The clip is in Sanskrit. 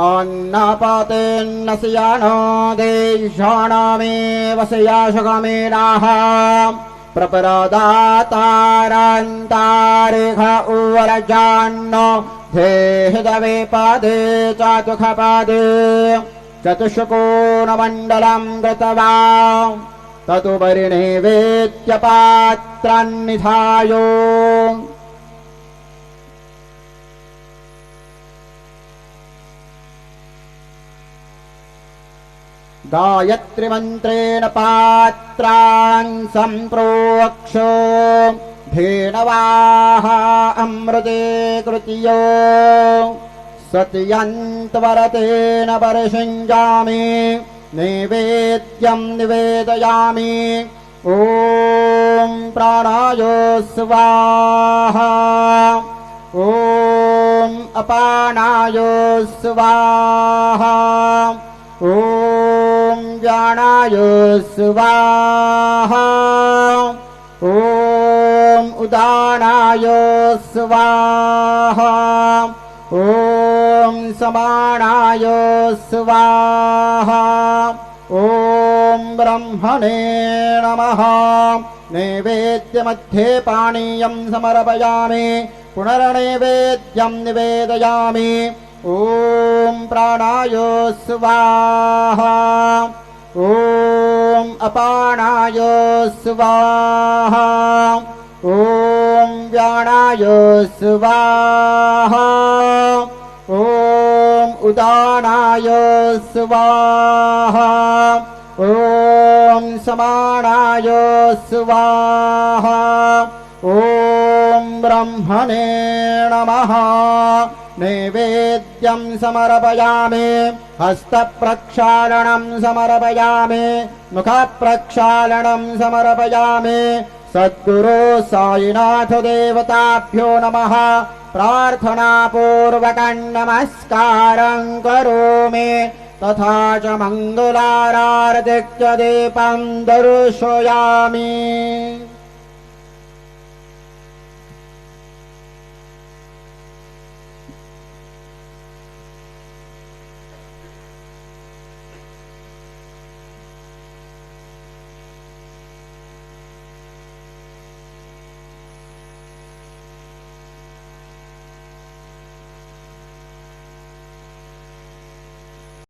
अन्नपतेन्नस्यानो देशानामेवस्याशगमेनाः प्रपरदातारान्तारिख उवरजान्नो धेहदवे पादे चातुखपादे चतुष्कोणमण्डलम् गतवा ततुपरिनिवेद्यपात्रान्निधायो गायत्रीमन्त्रेण पात्रान् सम्प्रोक्ष्यो धेनवाः अमृते कृत्यो सत्यन्त्वरतेन परिषिञ्जामि नैवेद्यं निवेदयामि ॐ प्राणाय स्वाहा ॐ अपानाय स्वाहा ॐ व्यानाय स्वाहा ॐ उदानाय स्वाहा ॐ समानाय स्वाहा ॐ ब्रह्मणे नमः नैवेद्यमध्ये पानीयं समर्पयामि पुनर्नैवेद्यं निवेदयामि ॐ प्राणाय स्वाहा ॐ अपानाय स्वाहा ॐ व्यानाय स्वाहा ॐ उदानाय स्वाहा ॐ समानाय स्वाहा ॐ ब्रह्मणे नमः नैवेद्यं समर्पयामि हस्तप्रक्षालनं समर्पयामि मुखप्रक्षालनं समर्पयामि सद्गुरु साईनाथ देवताभ्यो नमः प्रार्थनापूर्वकं नमस्कारं करोमि तथा च मङ्गलारार्तिक्य दीपं दर्शयामि।